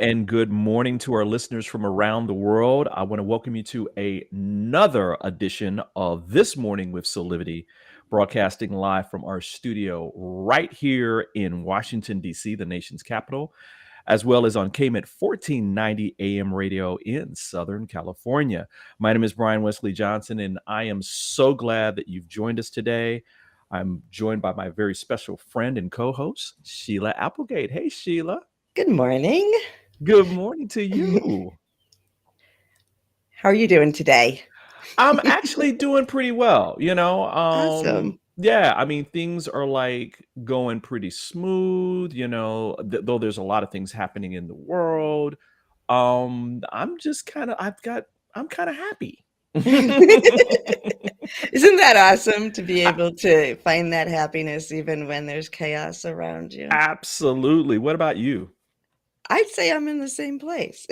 and good morning to our listeners from around the world. I want to welcome you to another edition of This Morning with Solivity, broadcasting live from our studio right here in Washington, D.C., the nation's capital, as well as on KMET 1490 AM radio in Southern California. My name is Brian Wesley Johnson, and I am so glad that you've joined us today. I'm joined by my very special friend and co-host, Sheila Applegate. Hey, Sheila. Good morning. Good morning to you. How are you doing today? I'm actually doing pretty well, Awesome. yeah, I mean things are like going pretty smooth, though there's a lot of things happening in the world. I'm just kind of I'm kind of happy. Isn't that awesome to be able to find that happiness even when there's chaos around you? Absolutely. What about you? I'd say I'm in the same place,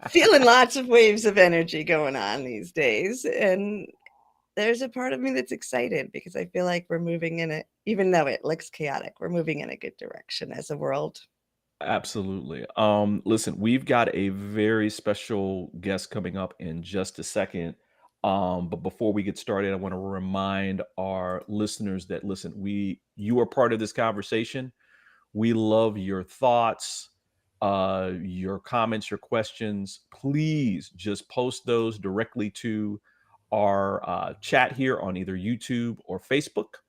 feeling lots of waves of energy going on these days. And there's a part of me that's excited because I feel like we're moving in it, even though it looks chaotic, we're moving in a good direction as a world. Absolutely. Listen, we've got a very special guest coming up in just a second. But before we get started, I want to remind our listeners that listen, you are part of this conversation. We love your thoughts, your comments, your questions. Please just post those directly to our chat here on either YouTube or Facebook,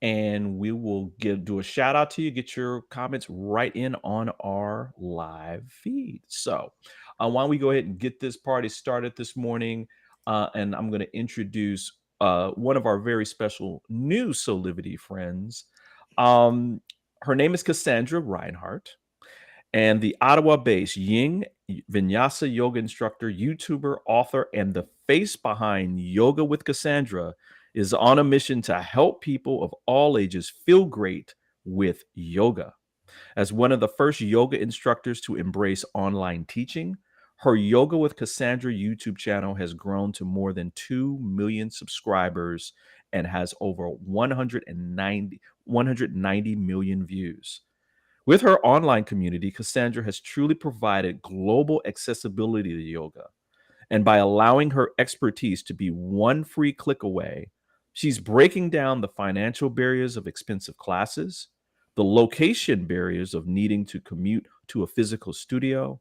and we will do a shout out to you. Get your comments right in on our live feed. So, why don't we go ahead and get this party started this morning? And I'm going to introduce one of our very special new Solivity friends. Um, Her name is Kassandra Reinhardt, and the Ottawa-based Yin Vinyasa yoga instructor, YouTuber, author, and the face behind Yoga with Cassandra is on a mission to help people of all ages feel great with yoga. As one of the first yoga instructors to embrace online teaching, her Yoga with Cassandra YouTube channel has grown to more than 2 million subscribers and has over 190 million views. With her online community, Cassandra has truly provided global accessibility to yoga. And by allowing her expertise to be one free click away, she's breaking down the financial barriers of expensive classes, the location barriers of needing to commute to a physical studio,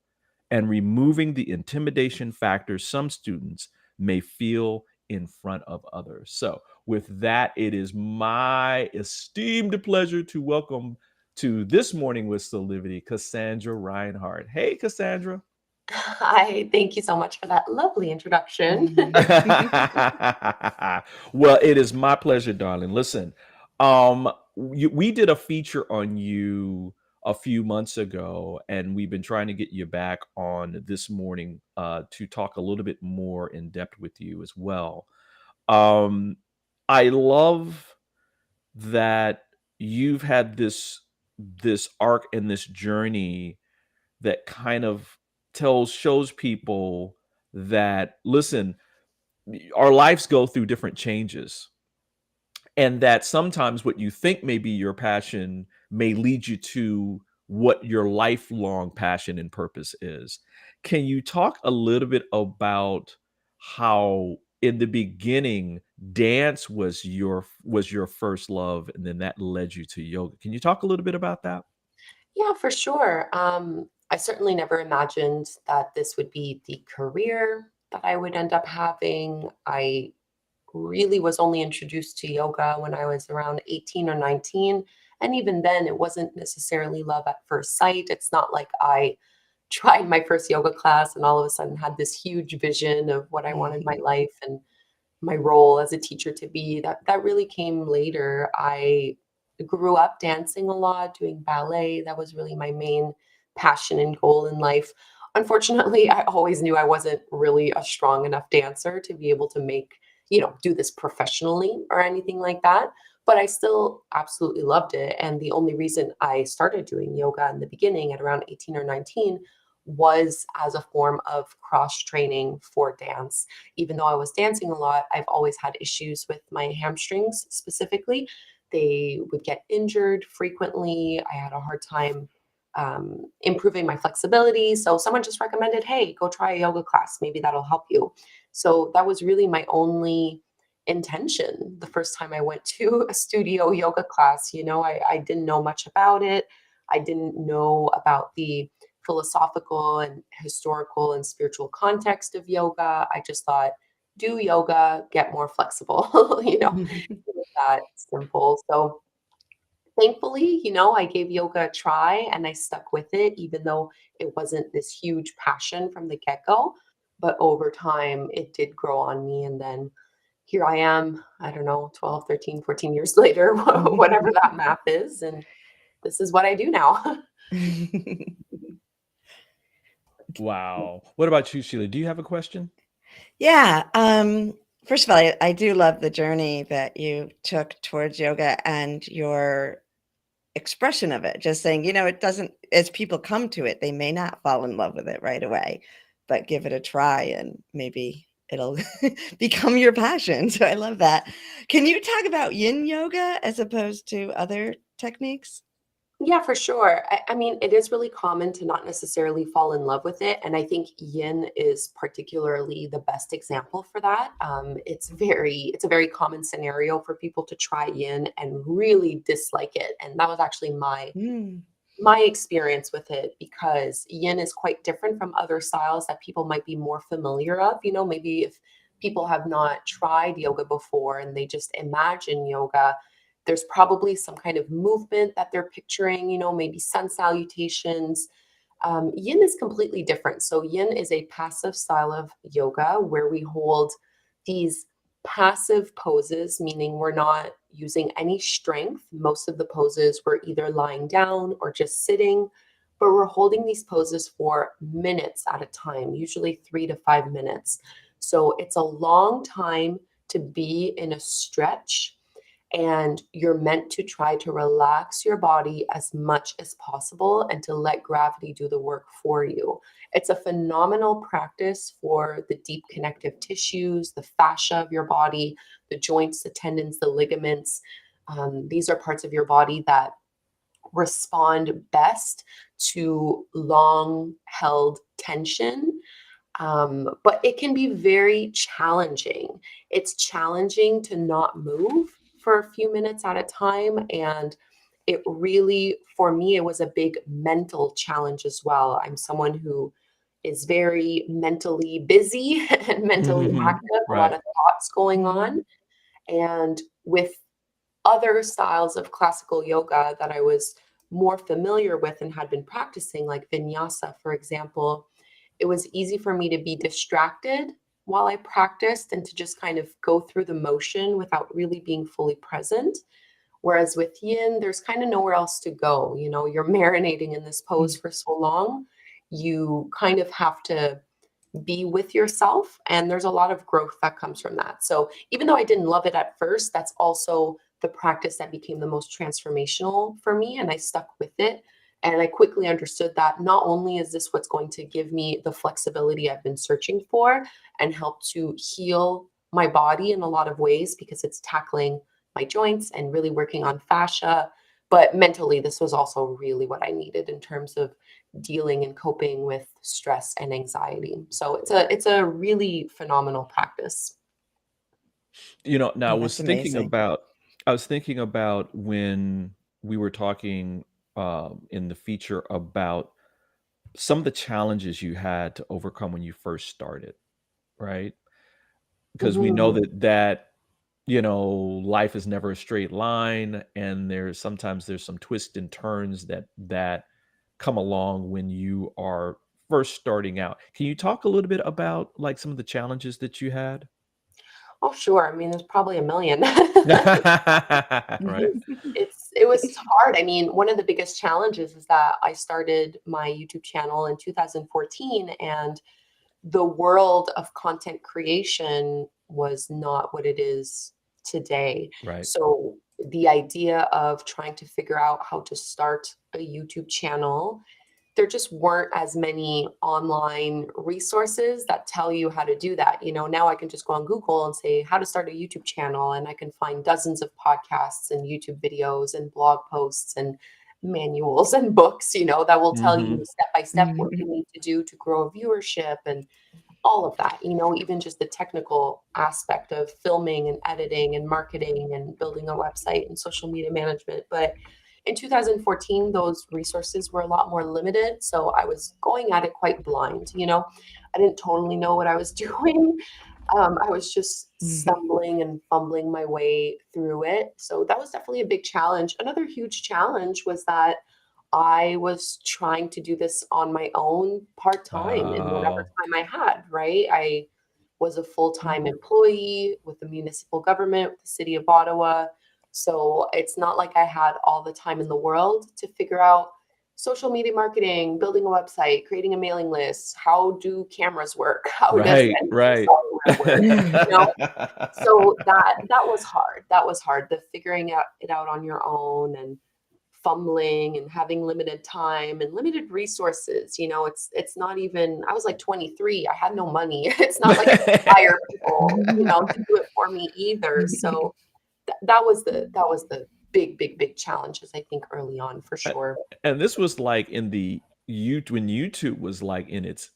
and removing the intimidation factors some students may feel in front of others. So, with that, it is my esteemed pleasure to welcome to This Morning with Solivity, Kassandra Reinhardt. Hey, Cassandra. Hi, thank you so much for that lovely introduction. Well, it is my pleasure, darling. Listen, we did a feature on you a few months ago, and we've been trying to get you back on this morning to talk a little bit more in depth with you as well. Um, I love that you've had this arc and this journey that kind of shows people that listen, our lives go through different changes, and that sometimes what you think may be your passion may lead you to what your lifelong passion and purpose is. Can you talk a little bit about how in the beginning dance was your first love, and then that led you to yoga? Can you talk a little bit about that? Yeah, for sure. I certainly never imagined that this would be the career that I would end up having. I really was only introduced to yoga when I was around 18 or 19. And even then, it wasn't necessarily love at first sight. It's not like I tried my first yoga class and all of a sudden had this huge vision of what I wanted my Mhm. life and my role as a teacher to be. That really came later. I grew up dancing a lot, doing ballet. That was really my main passion and goal in life. Unfortunately, I always knew I wasn't really a strong enough dancer to be able to do this professionally or anything like that. But I still absolutely loved it. And the only reason I started doing yoga in the beginning at around 18 or 19 was as a form of cross training for dance. Even though I was dancing a lot, I've always had issues with my hamstrings specifically. They would get injured frequently. I had a hard time improving my flexibility. So someone just recommended, hey, go try a yoga class. Maybe that'll help you. So that was really my only intention the first time I went to a studio yoga class. I didn't know much about it. I didn't know about the philosophical and historical and spiritual context of yoga. I just thought, do yoga, get more flexible, it was that simple. So thankfully, I gave yoga a try and I stuck with it, even though it wasn't this huge passion from the get-go. But over time, it did grow on me. And then here I am, I don't know, 12, 13, 14 years later, whatever that math is. And this is what I do now. Wow. What about you, Sheila? Do you have a question? Yeah. First of all, I do love the journey that you took towards yoga and your expression of it. Just saying, it doesn't, as people come to it, they may not fall in love with it right away, but give it a try and maybe it'll become your passion. So I love that. Can you talk about yin yoga as opposed to other techniques? Yeah, for sure. I mean, it is really common to not necessarily fall in love with it. And I think yin is particularly the best example for that. It's a very common scenario for people to try yin and really dislike it. And that was actually Mm. my experience with it, because yin is quite different from other styles that people might be more familiar of. Maybe if people have not tried yoga before and they just imagine yoga, there's probably some kind of movement that they're picturing, maybe sun salutations. Yin is completely different. So yin is a passive style of yoga where we hold these passive poses, meaning we're not using any strength. Most of the poses we're either lying down or just sitting, but we're holding these poses for minutes at a time, usually 3 to 5 minutes. So it's a long time to be in a stretch, and you're meant to try to relax your body as much as possible and to let gravity do the work for you. It's a phenomenal practice for the deep connective tissues, the fascia of your body, the joints, the tendons, the ligaments. These are parts of your body that respond best to long held tension. But it can be very challenging. It's challenging to not move for a few minutes at a time. And it really, for me, it was a big mental challenge as well. I'm someone who is very mentally busy and mentally active, a lot Right. of thoughts going Mhm. on. And with other styles of classical yoga that I was more familiar with and had been practicing, like vinyasa, for example, it was easy for me to be distracted while I practiced and to just kind of go through the motion without really being fully present. Whereas with yin, there's kind of nowhere else to go. You're marinating in this pose for so long. You kind of have to be with yourself, and there's a lot of growth that comes from that. So even though I didn't love it at first, that's also the practice that became the most transformational for me, and I stuck with it. And I quickly understood that not only is this what's going to give me the flexibility I've been searching for and help to heal my body in a lot of ways, because it's tackling my joints and really working on fascia, but mentally this was also really what I needed in terms of dealing and coping with stress and anxiety. So it's a really phenomenal practice. Now That's amazing. I was thinking about when we were talking in the feature about some of the challenges you had to overcome when you first started, right? Because we know Mhm. that life is never a straight line, and there's some twists and turns that come along when you are first starting out. Can you talk a little bit about like some of the challenges that you had? Oh, sure. I mean, there's probably a million. Right. It was hard. I mean, one of the biggest challenges is that I started my YouTube channel in 2014, and the world of content creation was not what it is today. Right. So the idea of trying to figure out how to start a YouTube channel, there just weren't as many online resources that tell you how to do that. Now I can just go on Google and say how to start a YouTube channel, and I can find dozens of podcasts and YouTube videos and blog posts and manuals and books, that will tell Mm-hmm. you step by step what you need to do to grow a viewership and all of that, even just the technical aspect of filming and editing and marketing and building a website and social media management. But in 2014, those resources were a lot more limited. So I was going at it quite blind. I didn't totally know what I was doing. I was just stumbling and fumbling my way through it. So that was definitely a big challenge. Another huge challenge was that I was trying to do this on my own part-time in whatever Wow. time I had, right? I was a full-time employee with the municipal government, with the city of Ottawa. So it's not like I had all the time in the world to figure out social media marketing, building a website, creating a mailing list. How do cameras work? How does Right, editing right. software work? So that was hard. That was hard. The figuring it out on your own and fumbling and having limited time and limited resources. It's not even, I was like 23. I had no money. It's not like I could hire people, to do it for me either. So that was the big challenges, I think, early on for sure. And this was like in when YouTube was like in its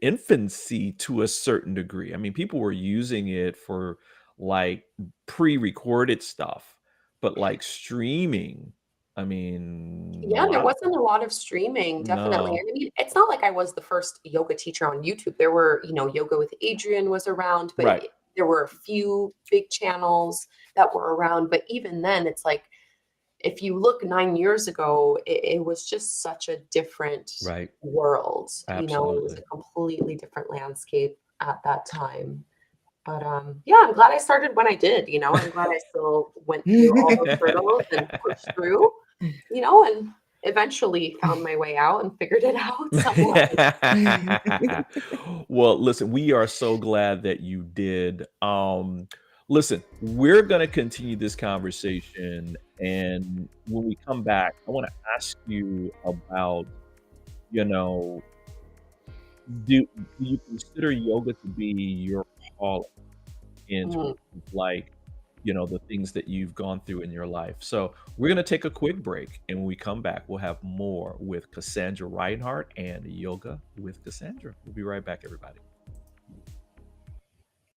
infancy to a certain degree. I mean, people were using it for like pre-recorded stuff, but like streaming, I mean, a Yeah, there lot of wasn't a lot of streaming, definitely. no. And I mean, it's not like I was the first yoga teacher on YouTube. There were, Yoga with Adrian was around, but Right. there were a few big channels that were around. But even then, it's like, if you look 9 years ago, it was just such a different Right. world. It was Absolutely. a completely different landscape at that time. But yeah, I'm glad I started when I did. I'm glad I still went through all those hurdles and pushed through, and eventually found my way out and figured it out somewhat. Well, listen, we are so glad that you did. Listen, we're going to continue this conversation, and when we come back, I want to ask you about, you know, do you consider yoga to be your calling in terms Mm. of like, the things that you've gone through in your life? So we're going to take a quick break, and when we come back, we'll have more with Kassandra Reinhardt and Yoga with Cassandra. We'll be right back, everybody.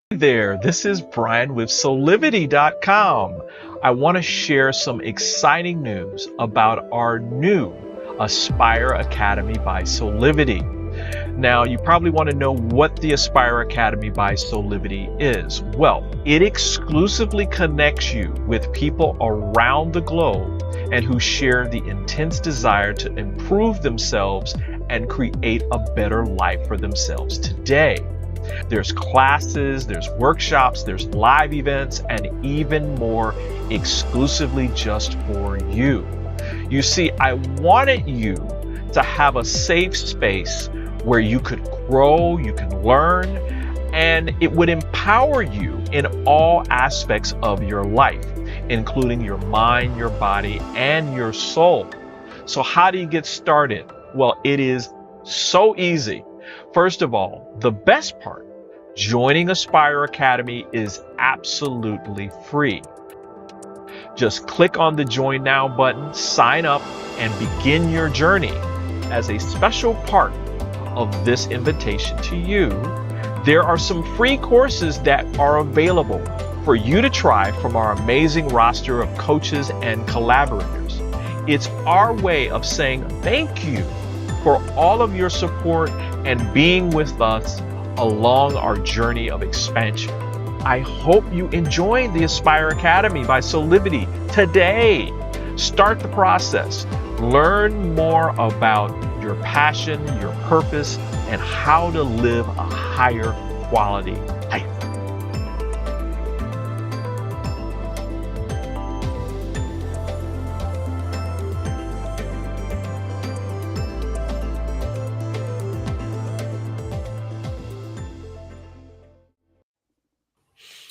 Hey there, this is Brian with Soulivity.com. I want to share some exciting news about our new Aspire Academy by Solivity. Now, you probably want to know what the Aspire Academy by Solivity is. Well, it exclusively connects you with people around the globe and who share the intense desire to improve themselves and create a better life for themselves today. There's classes, there's workshops, there's live events, and even more exclusively just for you. You see, I wanted you to have a safe space where you could grow, you can learn, and it would empower you in all aspects of your life, including your mind, your body, and your soul. So how do you get started? Well, it is so easy. First of all, the best part, joining Aspire Academy is absolutely free. Just click on the Join Now button, sign up, and begin your journey. As a special part of this invitation to you, there are some free courses that are available for you to try from our amazing roster of coaches and collaborators. It's our way of saying thank you for all of your support and being with us along our journey of expansion. I hope you enjoy the Aspire Academy by Solivity today. Start the process. Learn more about your passion, your purpose, and how to live a higher quality life.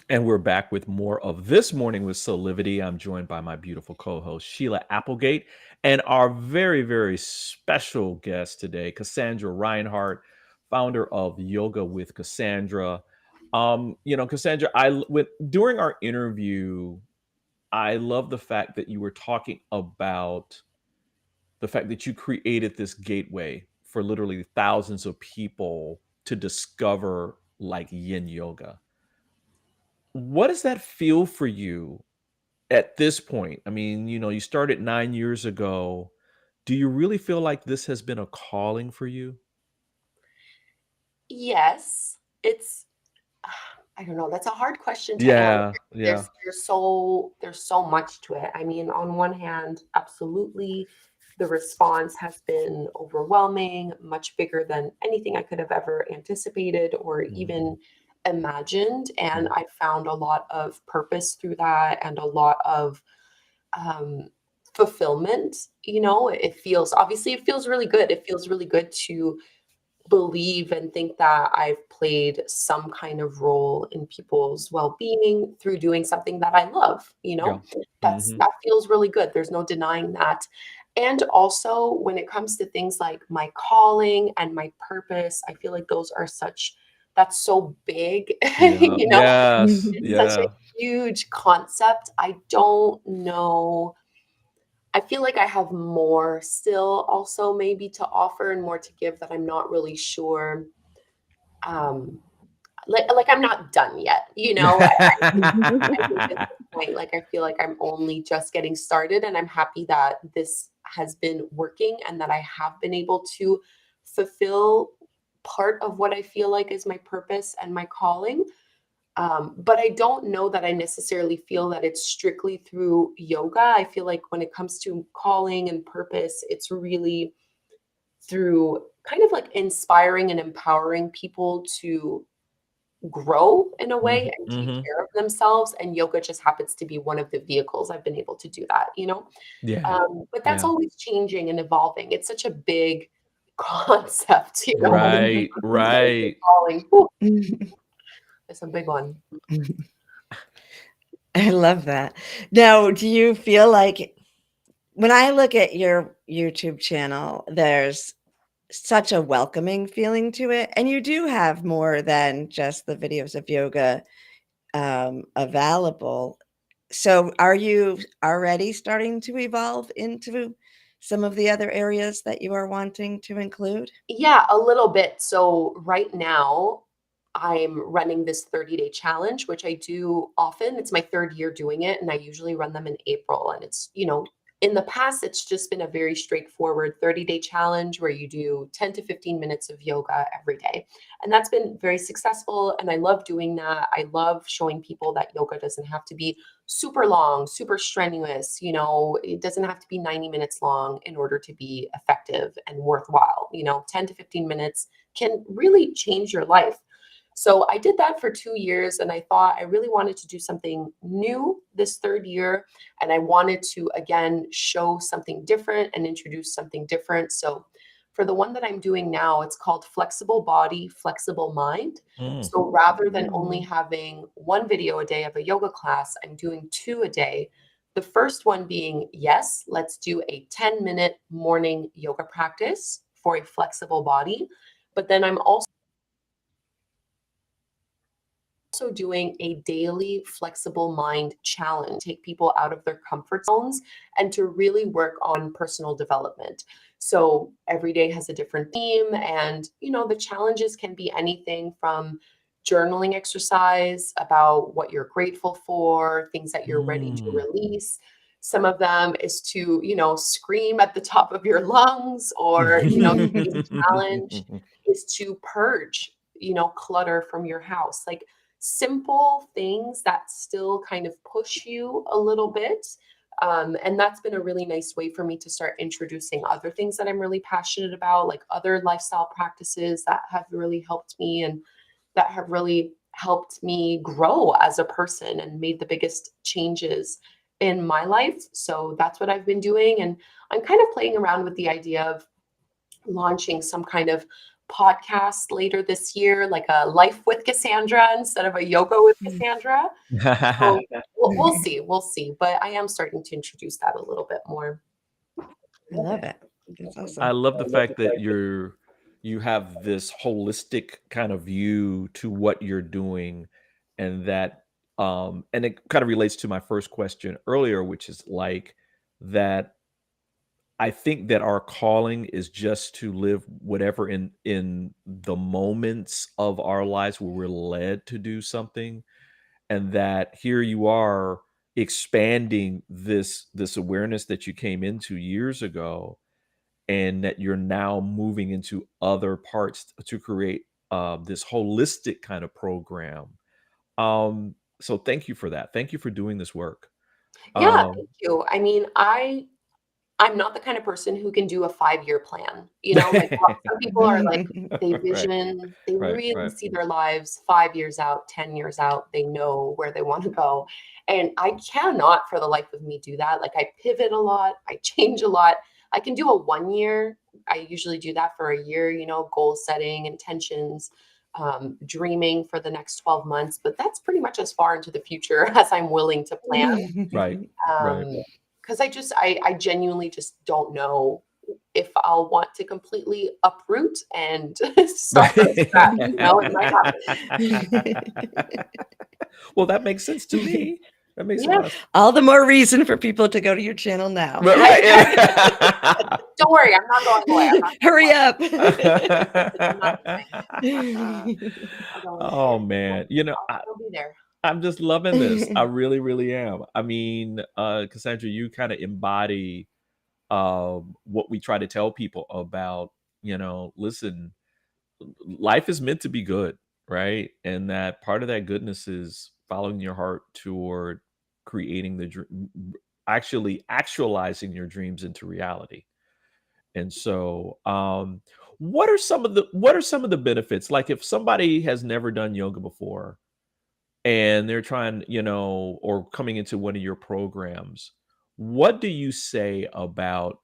And we're back with more of This Morning with Soulivity. I'm joined by my beautiful co-host, Sheila Applegate, and our very, very special guest today, Kassandra Reinhardt, founder of Yoga with Cassandra. Cassandra, during our interview, I love the fact that you were talking about the fact that you created this gateway for literally thousands of people to discover like Yin Yoga. What does that feel for you at this point? I mean, you started 9 years ago. Do you really feel like this has been a calling for you? Yes, it's I don't know, that's a hard question to answer. Yeah, yeah. There's so much to it. I mean, on one hand, absolutely, the response has been overwhelming, much bigger than anything I could have ever anticipated or Mhm, even imagined, and mhm. I found a lot of purpose through that and a lot of, um, fulfillment, it feels really good. It feels really good to believe and think that I've played some kind of role in people's well-being through doing something that I love, Yeah. Mhm. that feels really good. There's no denying that. And also when it comes to things like my calling and my purpose, I feel like that's so big, Yeah. you know? Yes. It's such a Yeah. huge concept. I don't know. I feel like I have more still also maybe to offer and more to give that I'm not really sure. Um, like I'm not done yet, I think at this point, like I feel like I'm only just getting started, and I'm happy that this has been working and that I have been able to fulfill part of what I feel like is my purpose and my calling. But I don't know that I necessarily feel that it's strictly through yoga. I feel like when it comes to calling and purpose, it's really through kind of like inspiring and empowering people to grow in a way Mhm, and take mhm. care of themselves. And yoga just happens to be one of the vehicles I've been able to do that. Yeah. But that's Yeah. always changing and evolving. It's such a big concept. Right, Like the right. calling. Whew, it's a big one. I love that. Now, do you feel like when I look at your YouTube channel, there's such a welcoming feeling to it, and you do have more than just the videos of yoga available. So, are you already starting to evolve into some of the other areas that you are wanting to include? Yeah, a little bit. So right now, I'm running this 30-day challenge, which I do often. It's my third year doing it, and I usually run them in April. And in the past, it's just been a very straightforward 30-day challenge where you do 10 to 15 minutes of yoga every day. And that's been very successful. And I love doing that. I love showing people that yoga doesn't have to be super long, super strenuous. It doesn't have to be 90 minutes long in order to be effective and worthwhile. 10 to 15 minutes can really change your life. So I did that for 2 years, and I thought I really wanted to do something new this third year. And I wanted to, again, show something different and introduce something different. So for the one that I'm doing now, it's called Flexible Body, Flexible Mind. Mm. So rather than only Mm. having one video a day of a yoga class, I'm doing two a day. The first one being, yes, let's do a 10-minute morning yoga practice for a flexible body. But then I'm also doing a daily flexible mind challenge, take people out of their comfort zones and to really work on personal development. So every day has a different theme, and the challenges can be anything from journaling exercise about what you're grateful for, things that you're ready to Mm. release. Some of them is to, scream at the top of your lungs, or, today's challenge is to purge, clutter from your house. Like simple things that still kind of push you a little bit. And that's been a really nice way for me to start introducing other things that I'm really passionate about, like other lifestyle practices that have really helped me and that have really helped me grow as a person and made the biggest changes in my life. So that's what I've been doing. And I'm kind of playing around with the idea of launching some kind of podcast later this year, like a life with Cassandra instead of a yoga with Cassandra. So we'll see, we'll see. But I am starting to introduce that a little bit more. I love it. That's I awesome. love the fact that you have this holistic kind of view to what you're doing, and that and it kind of relates to my first question earlier, which is like that I think that our calling is just to live whatever in the moments of our lives where we're led to do something, and that here you are expanding this awareness that you came into years ago, and that you're now moving into other parts to create this holistic kind of program. So thank you for that. Thank you for doing this work. Yeah, Um, thank you. I mean, I'm not the kind of person who can do a 5-year plan. Like some people are like, they right, vision, they right, really right. see their lives 5 years out, 10 years out. They know where they want to go. And I cannot for the life of me do that. Like I pivot a lot, I change a lot. I can do a 1 year. I usually do that for a year, goal setting, intentions, dreaming for the next 12 months. But that's pretty much as far into the future as I'm willing to plan. Right, right. Because I genuinely just don't know if I'll want to completely uproot and start from scratch. It might happen. Well, that makes sense to me. That makes a Yeah, lot of All the more reason for people to go to your channel now. right, right. don't worry, I'm not going away. I'm not Hurry up. I'm not going Oh anywhere. man, I'll still be there. I'm just loving this. I really, really am. I mean, Cassandra, you kind of embody what we try to tell people about, listen, life is meant to be good, right? And that part of that goodness is following your heart toward creating the dream, actually actualizing your dreams into reality. And so, what are some of the benefits? Like if somebody has never done yoga before and they're trying, or coming into one of your programs, what do you say about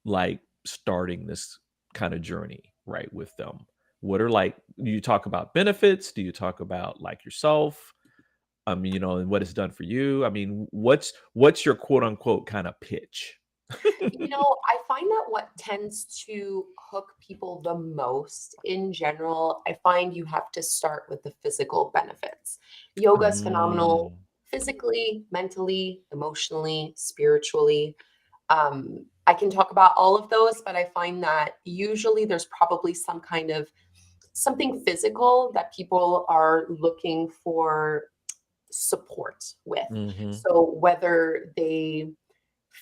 like starting this kind of journey, right, with them? What are like, do you talk about benefits? Do you talk about like yourself? I mean, and what it's done for you? I mean, what's your quote unquote kind of pitch? I find that what tends to hook people the most in general, I find you have to start with the physical benefits. Yoga is phenomenal Mm, physically, mentally, emotionally, spiritually. I can talk about all of those, but I find that usually there's probably some kind of something physical that people are looking for support with. mhm. So whether they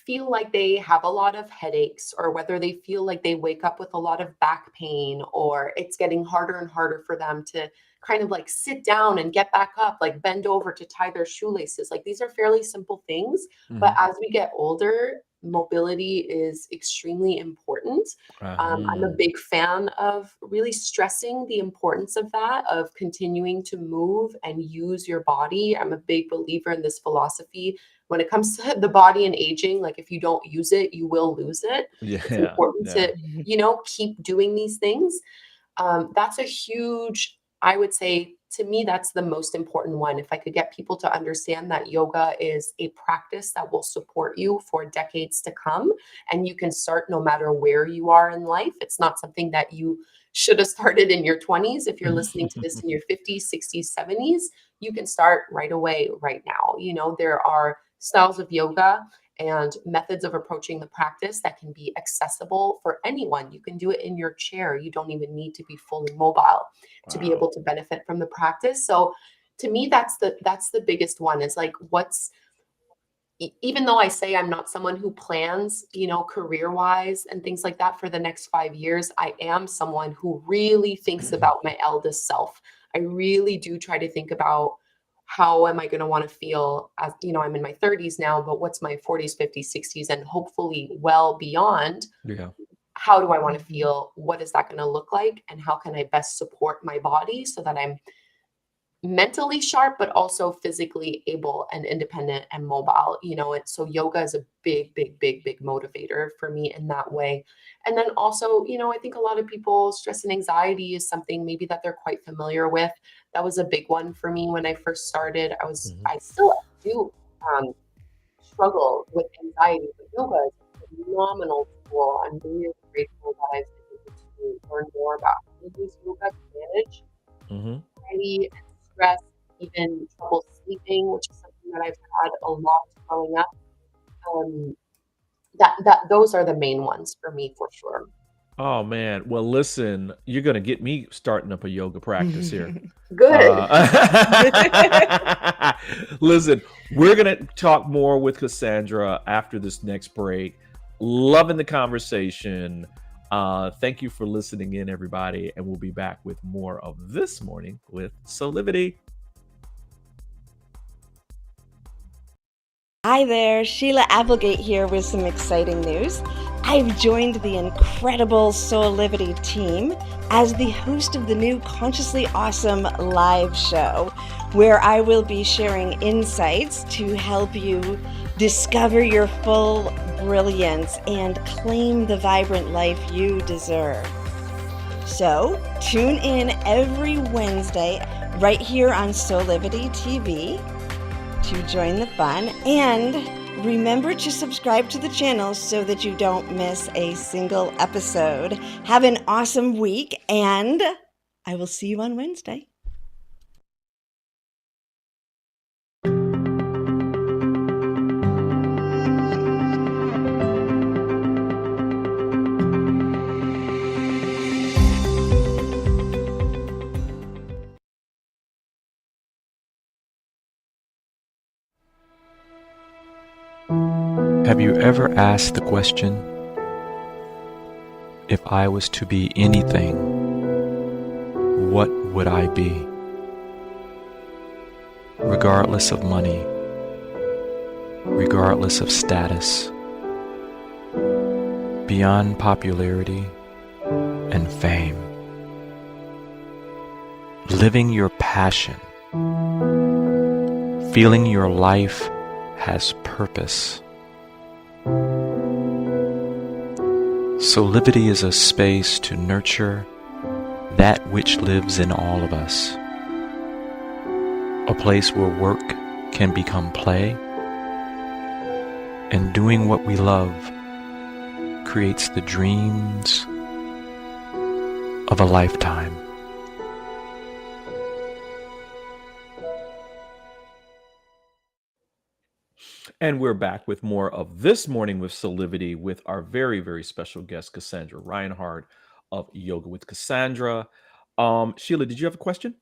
feel like they have a lot of headaches, or whether they feel like they wake up with a lot of back pain, or it's getting harder and harder for them to kind of like sit down and get back up, like bend over to tie their shoelaces. Like these are fairly simple things, but Mhm. as we get older, mobility is extremely important. I'm a Uh-huh. big fan of really stressing the importance of that, of continuing to move and use your body. I'm a big believer in this philosophy when it comes to the body and aging. Like if you don't use it, you will lose it. It's Yeah, important yeah. to, keep doing these things. That's a huge, I would say, to me, that's the most important one. If I could get people to understand that yoga is a practice that will support you for decades to come, and you can start no matter where you are in life. It's not something that you should have started in your 20s. If you're listening to this in your 50s, 60s, 70s, you can start right away, right now. There are styles of yoga and methods of approaching the practice that can be accessible for anyone. You can do it in your chair. You don't even need to be fully mobile to be Wow. able to benefit from the practice. So to me, that's the biggest one, is like even though I say I'm not someone who plans, career wise and things like that for the next 5 years, I am someone who really thinks about my eldest self. I really do try to think about how am I going to want to feel as, I'm in my 30s now, but what's my 40s, 50s, 60s, and hopefully well beyond. Yeah. How do I want to feel? What is that going to look like? And how can I best support my body so that I'm mentally sharp, but also physically able and independent and mobile. So yoga is a big, big, big, big motivator for me in that way. And then also, I think a lot of people, stress and anxiety is something maybe that they're quite familiar with. That was a big one for me when I first started. Mhm. I still do um, struggle with anxiety, but yoga is a phenomenal tool. I'm really grateful that I've been able to learn more about how to use yoga to manage Mhm. anxiety and stress, even trouble sleeping, which is something that I've had a lot growing up. Um, those are the main ones for me for sure. Oh man. Well, listen, you're gonna get me starting up a yoga practice here. Good. Listen, we're gonna talk more with Cassandra after this next break. Loving the conversation. Thank you for listening in, everybody, and we'll be back with more of This Morning with Solivity. Hi there, Sheila Applegate here with some exciting news. I've joined the incredible Soulivity team as the host of the new Consciously Awesome live show, where I will be sharing insights to help you discover your full brilliance and claim the vibrant life you deserve. So tune in every Wednesday right here on Soulivity TV to join the fun, and remember to subscribe to the channel so that you don't miss a single episode. Have an awesome week, and I will see you on Wednesday. Have you ever asked the question, if I was to be anything, what would I be? Regardless of money, regardless of status, beyond popularity and fame. Living your passion, feeling your life has purpose. Solivity is a space to nurture that which lives in all of us. A place where work can become play, and doing what we love creates the dreams of a lifetime. And we're back with more of This Morning with Solivity with our very, very special guest, Kassandra Reinhardt of Yoga with Cassandra. Sheila, did you have a question?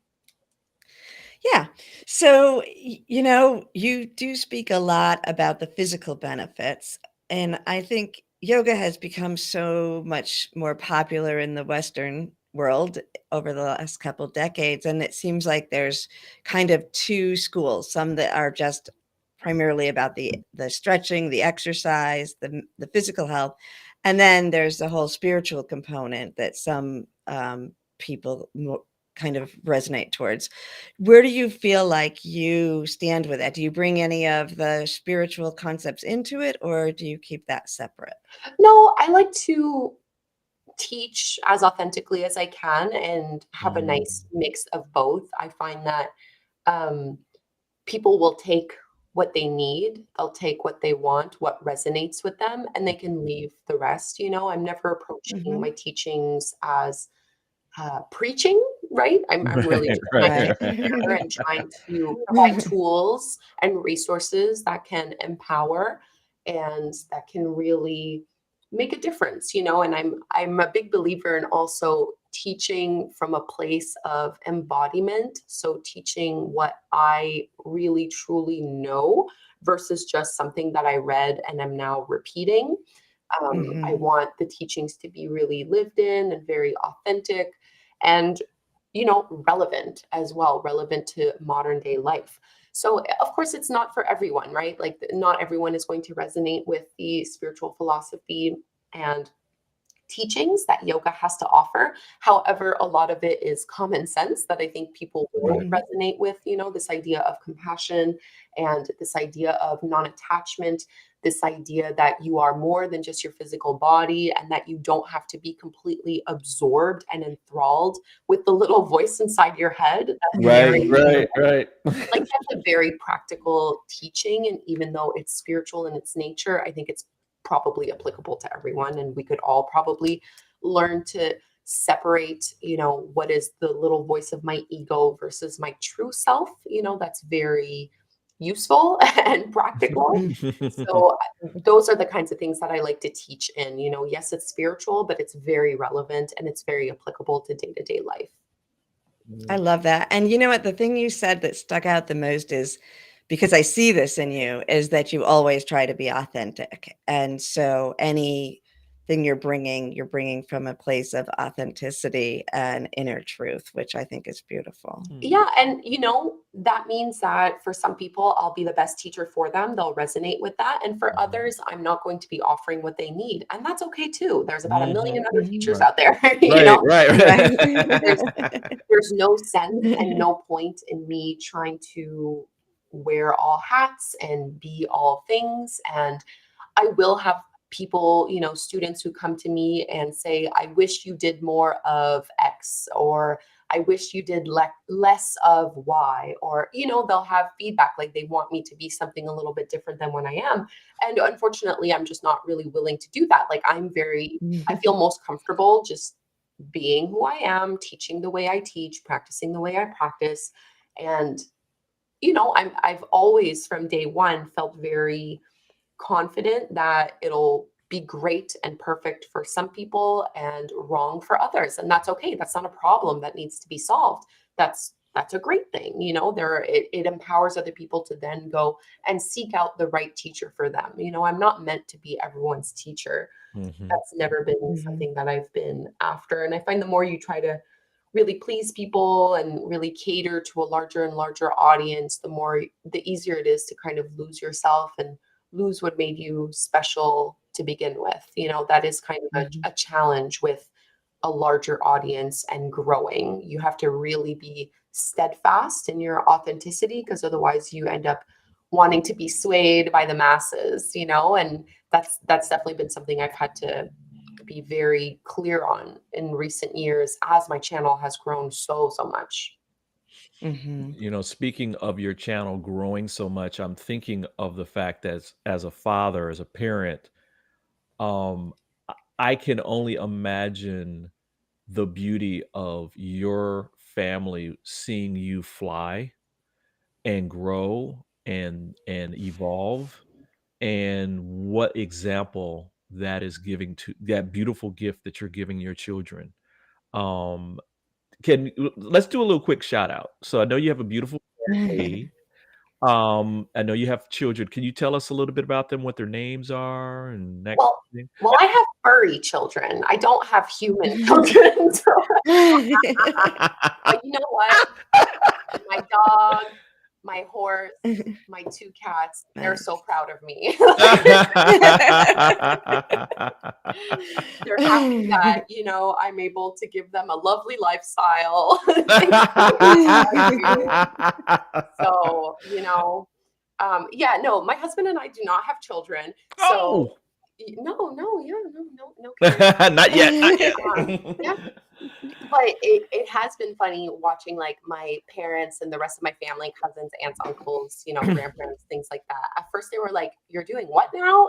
Yeah. So, you do speak a lot about the physical benefits, and I think yoga has become so much more popular in the Western world over the last couple decades, and it seems like there's kind of two schools, some that are just primarily about the stretching, the exercise, the physical health, and then there's the whole spiritual component that some people kind of resonate towards. Where do you feel like you stand with that? Do you bring any of the spiritual concepts into it, or do you keep that separate? No, I like to teach as authentically as I can and have a nice mix of both. I find that people will take what they need, they'll take what they want, what resonates with them, and they can leave the rest. I'm never approaching my teachings as preaching, right? I'm really just trying to Right. share and trying to provide tools and resources that can empower and that can really make a difference, and I'm a big believer in also teaching from a place of embodiment. So teaching what I really truly know versus just something that I read and am now repeating. I want the teachings to be really lived in and very authentic and, relevant as well, relevant to modern day life. So, of course, it's not for everyone, right? Like, not everyone is going to resonate with the spiritual philosophy and teachings that yoga has to offer. However, a lot of it is common sense that I think people will Right. resonate with, this idea of compassion and this idea of non-attachment, this idea that you are more than just your physical body and that you don't have to be completely absorbed and enthralled with the little voice inside your head. That's Right, very right. like that's a very practical teaching, and even though it's spiritual in its nature, I think it's probably applicable to everyone, and we could all probably learn to separate, what is the little voice of my ego versus my true self. That's very useful and practical. So those are the kinds of things that I like to teach in. Yes, it's spiritual, but it's very relevant and it's very applicable to day-to-day life. I love that. And you know what? The thing you said that stuck out the most is, because I see this in you, is that you always try to be authentic. And so anything you're bringing from a place of authenticity and inner truth, which I think is beautiful. Yeah. And, that means that for some people, I'll be the best teacher for them. They'll resonate with that. And for others, I'm not going to be offering what they need. And that's okay too. There's about a million other teachers out there. There's no sense and no point in me trying to wear all hats and be all things. And I will have people, students who come to me and say, I wish you did more of X, or I wish you did less of Y, or, they'll have feedback, like they want me to be something a little bit different than when I am. And unfortunately, I'm just not really willing to do that. Like I feel most comfortable just being who I am, teaching the way I teach, practicing the way I practice. And, I've always from day one felt very confident that it'll be great and perfect for some people and wrong for others. And that's okay. That's not a problem that needs to be solved. That's a great thing. It empowers other people to then go and seek out the right teacher for them. I'm not meant to be everyone's teacher. That's never been something that I've been after. And I find the more you try to really please people and really cater to a larger and larger audience, the easier it is to kind of lose yourself and lose what made you special to begin with. That is kind of a challenge with a larger audience and growing. You have to really be steadfast in your authenticity, because otherwise you end up wanting to be swayed by the masses, and that's definitely been something I've had to be very clear on in recent years as my channel has grown so much. Speaking of your channel growing so much, I'm thinking of the fact that as a father, as a parent, I can only imagine the beauty of your family seeing you fly and grow and evolve, and what example that is giving to that beautiful gift that you're giving your children. Um, let's do a little quick shout out. So I know you have a beautiful family. I know you have children. Can you tell us a little bit about them, what their names are, and that kind of thing? Well, I have furry children. I don't have human children. But you know what? My dog, my horse, my 2 cats, they're so proud of me. They're happy that, I'm able to give them a lovely lifestyle. So, no, my husband and I do not have children. So no, Not yet. yeah. But it has been funny watching like my parents and the rest of my family, cousins, aunts, uncles, grandparents, things like that. At first they were like, "You're doing what now?"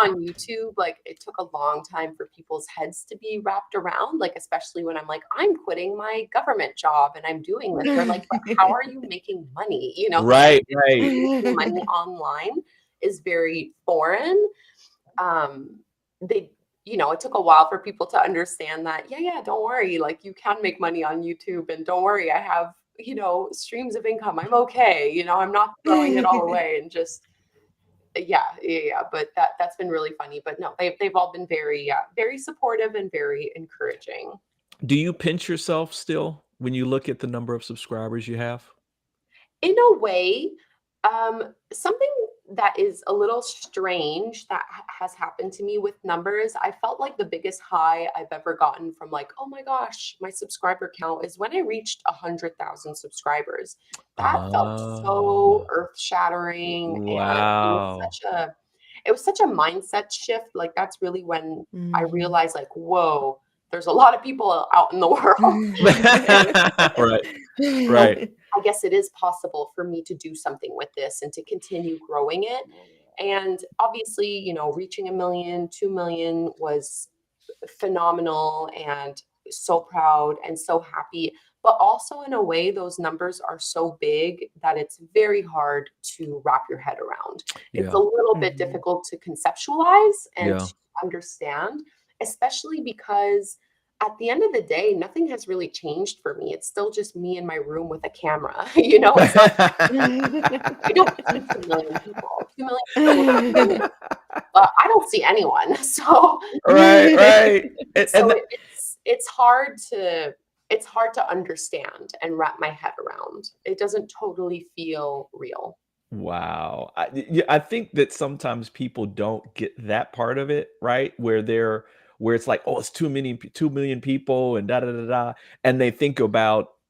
On YouTube, like it took a long time for people's heads to be wrapped around, like especially when I'm like, I'm quitting my government job and I'm doing this. They're like, but how are you making money? Right. Making money online is very foreign. It took a while for people to understand that, don't worry, like you can make money on YouTube, and don't worry, I have, streams of income. I'm okay. I'm not throwing it all away and just, but that's been really funny. But no, they've all been very, very supportive and very encouraging. Do you pinch yourself still when you look at the number of subscribers you have? In a way, something that is a little strange that has happened to me with numbers. I felt like the biggest high I've ever gotten from like, oh my gosh, my subscriber count is when I reached 100,000 subscribers. That felt so earth-shattering. Wow. And it was such a mindset shift. Like that's really when I realized like, whoa, there's a lot of people out in the world. Right. I guess it is possible for me to do something with this and to continue growing it. And obviously, reaching 1 million, 2 million was phenomenal and so proud and so happy. But also in a way, those numbers are so big that it's very hard to wrap your head around. It's Yeah. a little bit Mhm. difficult to conceptualize and Yeah. to understand, especially because at the end of the day, nothing has really changed for me. It's still just me in my room with a camera. It's not, I don't see 2 million people. 2 million people look at me, but I don't see anyone. So Right, right. And so it's hard to understand and wrap my head around. It doesn't totally feel real. wow. I think that sometimes people don't get that part of it, right? Where it's like, oh, it's 2 million people and da da da da. And they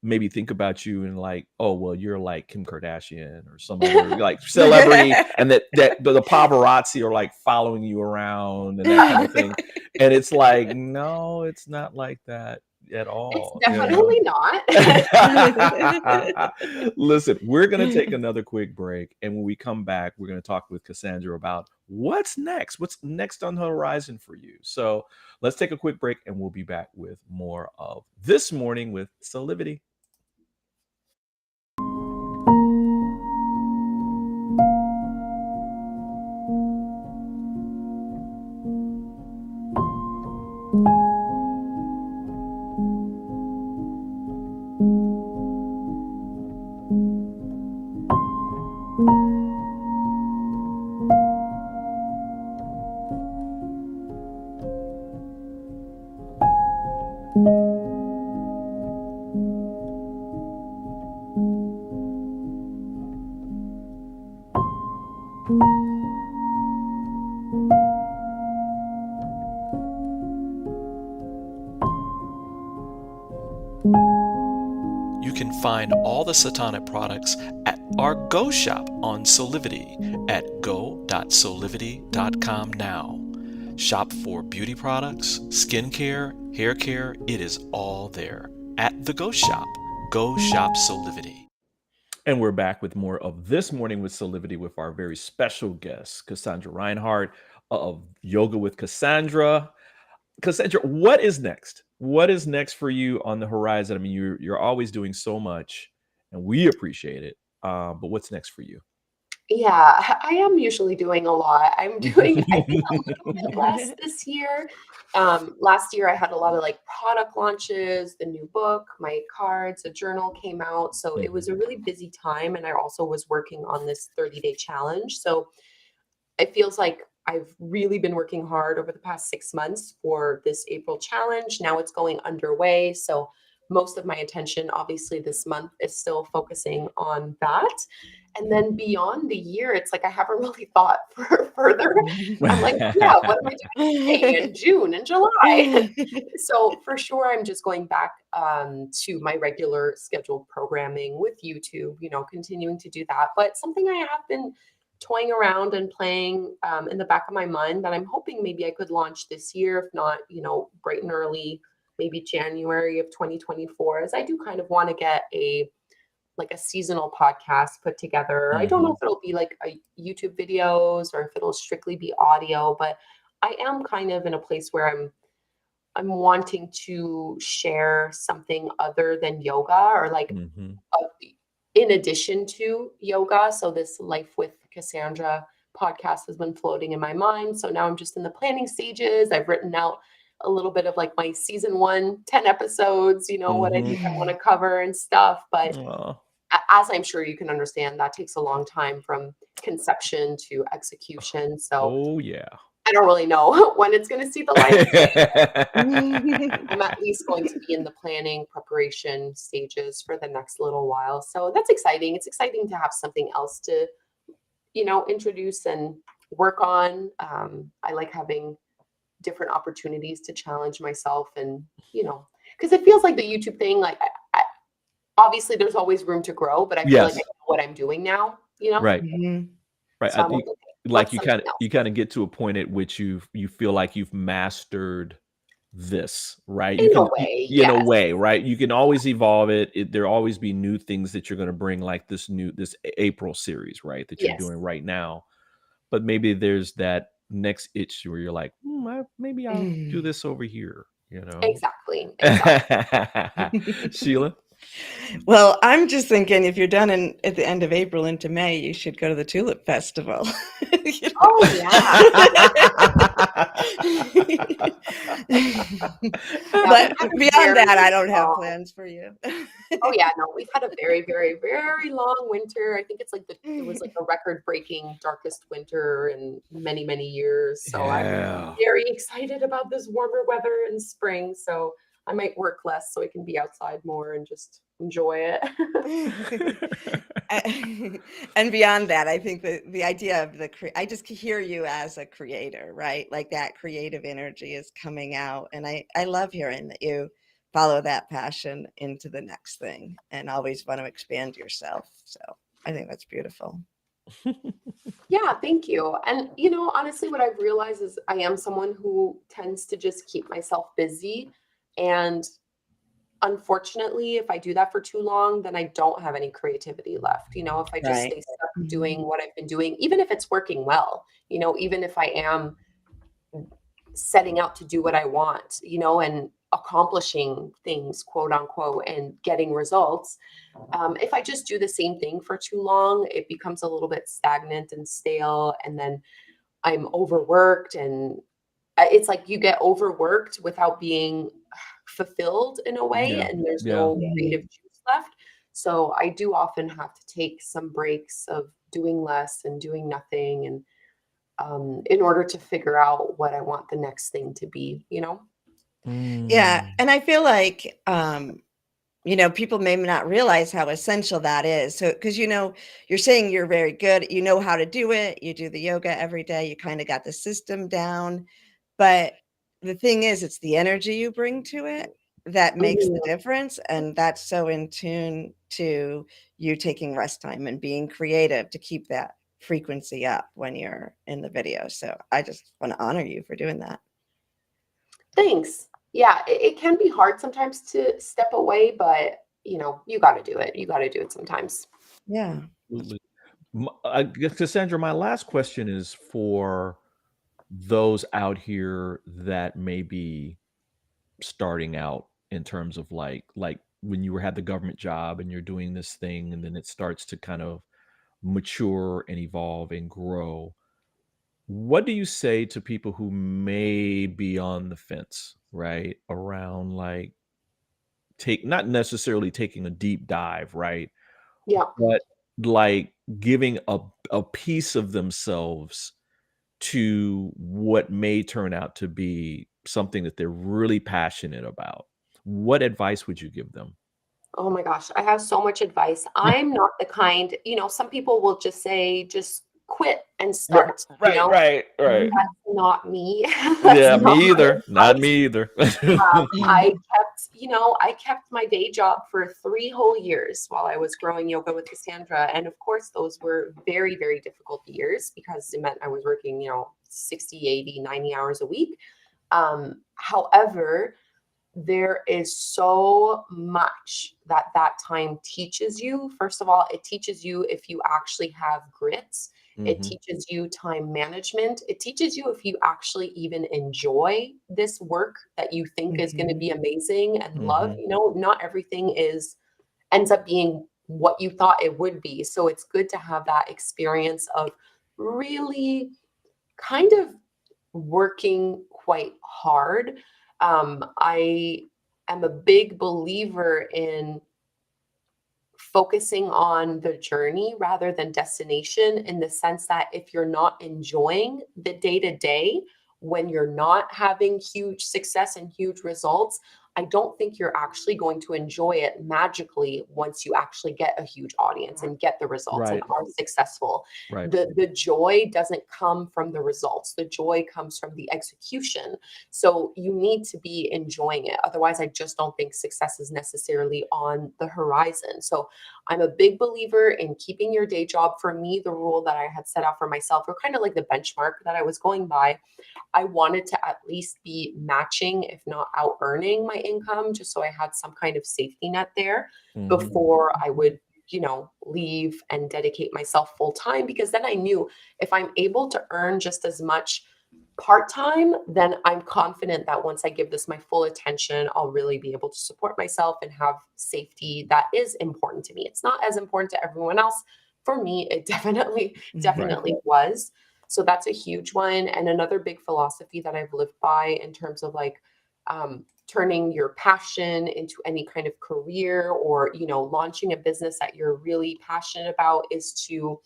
maybe think about you and like, oh, well, you're like Kim Kardashian or some other like celebrity, and that the paparazzi are like following you around and that kind of thing. And it's like, no, it's not like that at It's all, definitely not. Listen, we're going to take another quick break. And when we come back, we're going to talk with Cassandra about what's next. What's next on the horizon for you? So let's take a quick break and we'll be back with more of This Morning with Solivity. You can find all the Satana products at our Go shop on Soulivity at go.soulivity.com now. Shop for beauty products, skincare, hair care. It is all there at the Go shop. Go shop Soulivity. And we're back with more of This Morning with Solivity with our very special guest, Kassandra Reinhardt of Yoga with Cassandra. Cassandra, what is next? What is next for you on the horizon? I mean, you're always doing so much, and we appreciate it. But what's next for you? Yeah, I am usually doing a lot. I'm doing, I think, a little bit less this year. Last year I had a lot of like product launches, the new book, my cards, a journal came out. So it was a really busy time. And I also was working on this 30-day challenge. So it feels like I've really been working hard over the past 6 months for this April challenge. Now it's going underway. So most of my attention, obviously, this month is still focusing on that. And then beyond the year, it's like I haven't really thought further. I'm like, yeah, what am I doing in May and June and July? So for sure, I'm just going back to my regular scheduled programming with YouTube, continuing to do that. But something I have been toying around and playing in the back of my mind that I'm hoping maybe I could launch this year, if not, bright and early, maybe January of 2024, is I do kind of want to get a seasonal podcast put together. I don't know if it'll be like a YouTube videos or if it'll strictly be audio, but I am kind of in a place where I'm wanting to share something other than yoga or like in addition to yoga. So this Life with Cassandra podcast has been floating in my mind. So now I'm just in the planning stages. I've written out a little bit of like my season 1, 10 episodes, what I think I want to cover and stuff. But as I'm sure you can understand, that takes a long time from conception to execution. So Oh, yeah. I don't really know when it's going to see the light of day. I'm at least going to be in the planning preparation stages for the next little while. So that's exciting. It's exciting to have something else to, introduce and work on. I like having different opportunities to challenge myself and, because it feels like the YouTube thing, like obviously there's always room to grow, but I feel like I know what I'm doing now, Right. Right. So Like you kind of get to a point at which you feel like you've mastered this, right? In a way, in a way, right? You can always evolve it. There'll always be new things that you're going to bring, like this April series, right? That you're doing right now. But maybe there's that next itch where you're like, maybe I'll do this over here. you know? Exactly. Exactly. Sheila? Well, I'm just thinking if you're done at the end of April into May, you should go to the Tulip Festival. You know? Oh, yeah. Yeah, But we've had a beyond that, I very don't have long, plans for you. oh yeah, no, we've had a very, very, very long winter. I think it's like it was like a record-breaking darkest winter in many, many years. So I'm Yeah. very excited about this warmer weather in spring. So I might work less so I can be outside more and just enjoy it. And beyond that, I think that the idea of I just hear you as a creator, right? Like that creative energy is coming out. And I love hearing that you follow that passion into the next thing and always want to expand yourself. So I think that's beautiful. Yeah, thank you. And you know, honestly, what I've realized is I am someone who tends to just keep myself busy. And unfortunately, if I do that for too long, then I don't have any creativity left. You know, if I just Right. stay stuck Mhm. doing what I've been doing, even if it's working well, you know, even if I am setting out to do what I want, you know, and accomplishing things, quote unquote, and getting results. If I just do the same thing for too long, it becomes a little bit stagnant and stale. And then I'm overworked. And it's like you get overworked without being fulfilled in a way, Yeah. and there's Yeah. no creative juice left. So I do often have to take some breaks of doing less and doing nothing, and in order to figure out what I want the next thing to be, you know? Yeah. Mm. And I feel like, people may not realize how essential that is. So, because, you're saying you're very good, you know how to do it, you do the yoga every day, you kind of got the system down. But the thing is, it's the energy you bring to it that makes the Mhm. difference. And that's so in tune to you taking rest time and being creative to keep that frequency up when you're in the video. So I just want to honor you for doing that. Thanks. Yeah, it can be hard sometimes to step away, but you know, you got to do it. You got to do it sometimes. Yeah. Absolutely. I guess, Cassandra, my last question is for those out here that may be starting out in terms of like when you had the government job and you're doing this thing and then it starts to kind of mature and evolve and grow. What do you say to people who may be on the fence, right? Around like not necessarily taking a deep dive, right? Yeah. But like giving a piece of themselves to what may turn out to be something that they're really passionate about. What advice would you give them? Oh my gosh, I have so much advice. I'm not the kind, you know, some people will just say, just quit and Yeah, start, you right, know? right, right. That's not me. That's Yeah, not me my either. Not advice. me either. I kept my day job for 3 whole years while I was growing yoga with Cassandra. And of course, those were very, very difficult years because it meant I was working, you know, 60, 80, 90 hours a week. However, there is so much that that time teaches you. First of all, it teaches you if you actually have grit. It Mhm, teaches you time management. It teaches you if you actually even enjoy this work that you think is going to Mhm. be amazing and love. mhm. You know, not everything ends up being what you thought it would be. So it's good to have that experience of really kind of working quite hard. I am a big believer in focusing on the journey rather than destination, in the sense that if you're not enjoying the day to day, when you're not having huge success and huge results, I don't think you're actually going to enjoy it magically once you actually get a huge audience and get the results and Right, are successful. right. The joy doesn't come from the results. The joy comes from the execution. So you need to be enjoying it. Otherwise, I just don't think success is necessarily on the horizon. So I'm a big believer in keeping your day job. For me, the rule that I had set out for myself, or kind of like the benchmark that I was going by, I wanted to at least be matching, if not out earning my income, just so I had some kind of safety net there Mhm. before I would, you know, leave and dedicate myself full time. Because then I knew if I'm able to earn just as much part-time, then I'm confident that once I give this my full attention, I'll really be able to support myself and have safety that is important to me. It's not as important to everyone else. For me, it definitely, Right. definitely was. So that's a huge one. And another big philosophy that I've lived by in terms of like turning your passion into any kind of career, or, launching a business that you're really passionate about, is to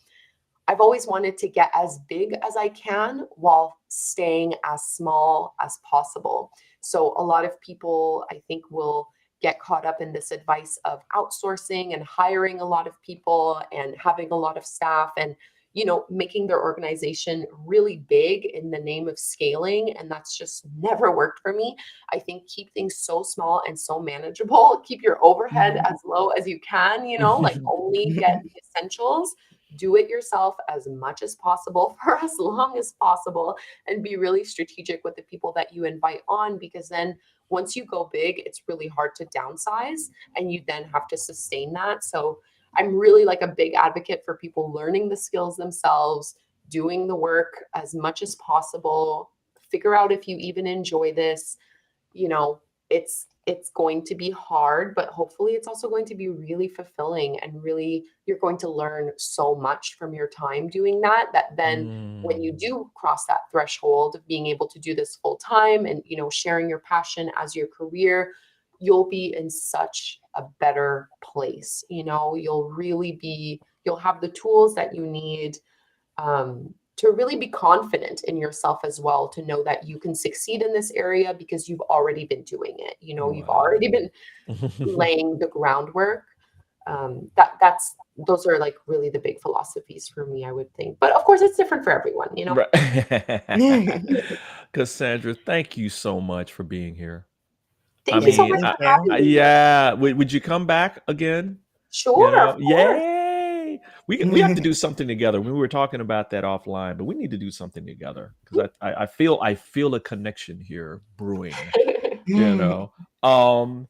I've always wanted to get as big as I can while staying as small as possible. So a lot of people, I think, will get caught up in this advice of outsourcing and hiring a lot of people and having a lot of staff, and making their organization really big in the name of scaling. And that's just never worked for me. I think keep things so small and so manageable. Keep your overhead as low as you can, like only get the essentials. Do it yourself as much as possible for as long as possible, and be really strategic with the people that you invite on, because then once you go big, it's really hard to downsize, and you then have to sustain that. So I'm really like a big advocate for people learning the skills themselves, doing the work as much as possible, figure out if you even enjoy this. It's going to be hard, but hopefully it's also going to be really fulfilling, and really you're going to learn so much from your time doing that, that then when you Mm. do cross that threshold of being able to do this full time and sharing your passion as your career, you'll be in such a better place. You'll have the tools that you need to really be confident in yourself as well, to know that you can succeed in this area because you've already been doing it. You've already Wow. been laying the groundwork. Those are like really the big philosophies for me, I would think. But of course, it's different for everyone. Right. Cassandra, thank you so much for being here. I Thank you so Yeah, mean, much thank for you. having me. yeah. Would you come back again? Sure, of course. Yay! We have to do something together. We were talking about that offline, but we need to do something together because I feel a connection here brewing. You know, um,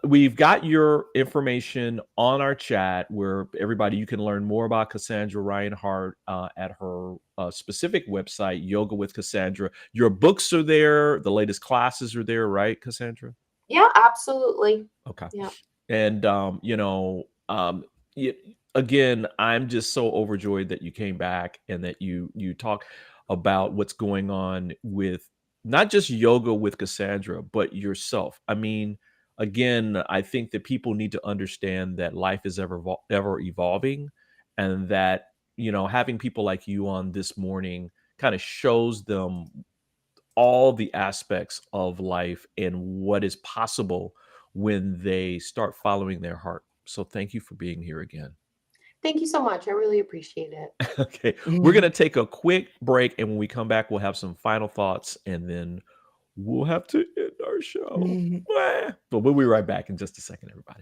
we've got your information on our chat where everybody you can learn more about Cassandra Reinhardt at her specific website, Yoga with Cassandra. Your books are there. The latest classes are there, right, Cassandra? Yeah, absolutely. Okay. Yeah. And y- again, I'm just so overjoyed that you came back and that you talk about what's going on with not just yoga with Cassandra, but yourself. I mean, again, I think that people need to understand that life is ever evolving, and that having people like you on this morning kind of shows them all the aspects of life and what is possible when they start following their heart. So thank you for being here again. Thank you so much. I really appreciate it. Okay, we're going to take a quick break, and when we come back, we'll have some final thoughts, and then we'll have to end our show. But we'll be right back in just a second, everybody.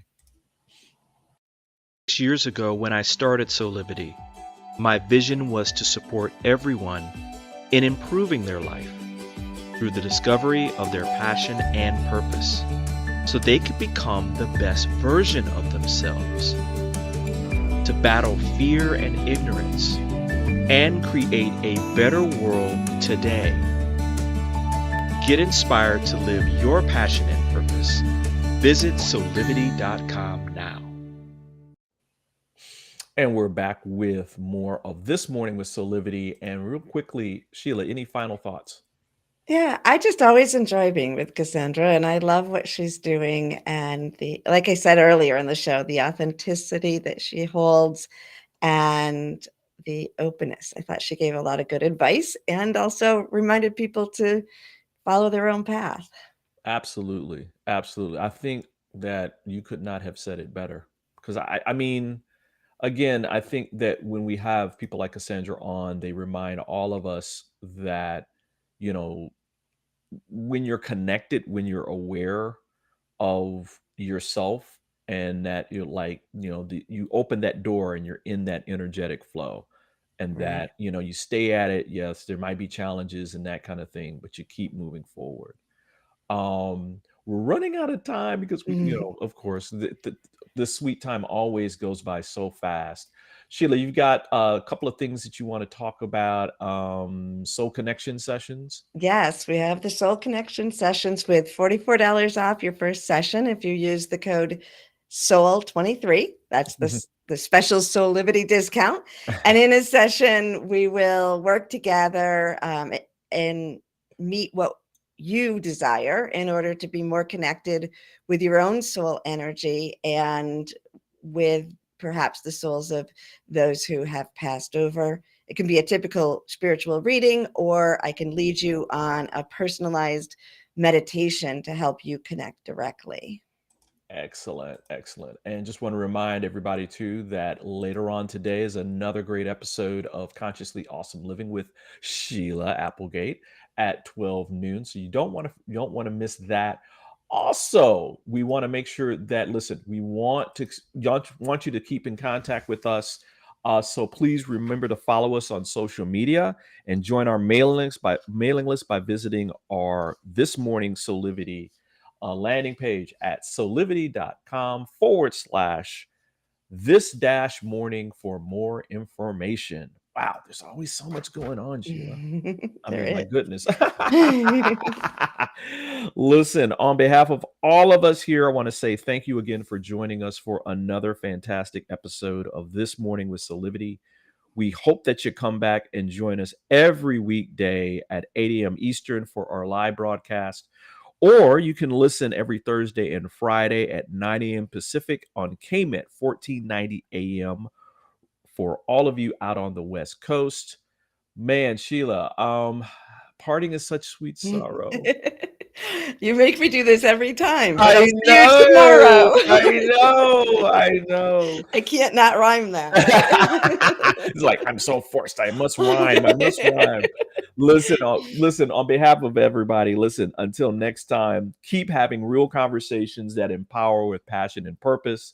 6 years ago, when I started Solivity, my vision was to support everyone in improving their life through the discovery of their passion and purpose, so they could become the best version of themselves, to battle fear and ignorance, and create a better world today. Get inspired to live your passion and purpose. Visit Soulivity.com now. And we're back with more of This Morning with Solivity. And real quickly, Sheila, any final thoughts? Yeah, I just always enjoy being with Cassandra, and I love what she's doing. And like I said earlier in the show, the authenticity that she holds and the openness. I thought she gave a lot of good advice and also reminded people to follow their own path. Absolutely. Absolutely. I think that you could not have said it better. Because I mean, again, I think that when we have people like Cassandra on, they remind all of us that, you know, when you're connected, when you're aware of yourself, and that you're like, you open that door and you're in that energetic flow, and Right. that, you stay at it. Yes, there might be challenges and that kind of thing, but you keep moving forward. We're running out of time because we, of course, the sweet time always goes by so fast. Sheila, you've got a couple of things that you want to talk about. Soul connection sessions. Yes, we have the Soul Connection sessions with $44 off your first session if you use the code SOUL23. That's the special Soulivity discount. And in a session, we will work together and meet what you desire in order to be more connected with your own soul energy and with perhaps the souls of those who have passed over. It can be a typical spiritual reading, or I can lead you on a personalized meditation to help you connect directly. Excellent, excellent. And just want to remind everybody too that later on today is another great episode of Consciously Awesome Living with Sheila Applegate at 12 noon. So you don't want to miss that. Also, we want to make sure that, listen, we want you to keep in contact with us. So please remember to follow us on social media and join our mailing list by visiting our this morning Solivity landing page at solivity.com/this-morning for more information. Wow, there's always so much going on, Sheila. I mean, my goodness. Listen, on behalf of all of us here, I want to say thank you again for joining us for another fantastic episode of This Morning with Solivity. We hope that you come back and join us every weekday at 8 a.m. Eastern for our live broadcast. Or you can listen every Thursday and Friday at 9 a.m. Pacific on KMET 1490 AM for all of you out on the West Coast. Man, Sheila, parting is such sweet sorrow. You make me do this every time. I know. Tomorrow. I know. I can't not rhyme that. It's like, I'm so forced. I must rhyme. Listen, on behalf of everybody, listen, until next time, keep having real conversations that empower with passion and purpose,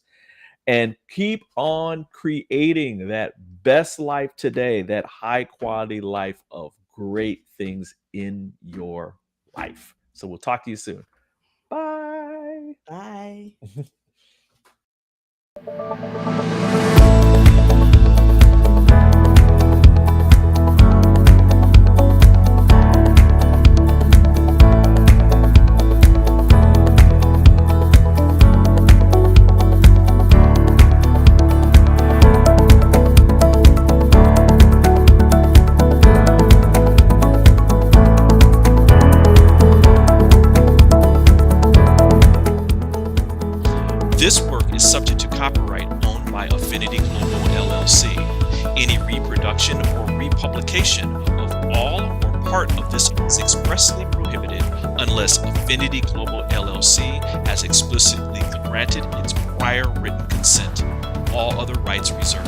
and keep on creating that best life today, that high quality life of great things in your life. So we'll talk to you soon. Bye. Bye. This work is subject to copyright owned by Affinity Global LLC. Any reproduction or republication of all or part of this is expressly prohibited unless Affinity Global LLC has explicitly granted its prior written consent. All other rights reserved.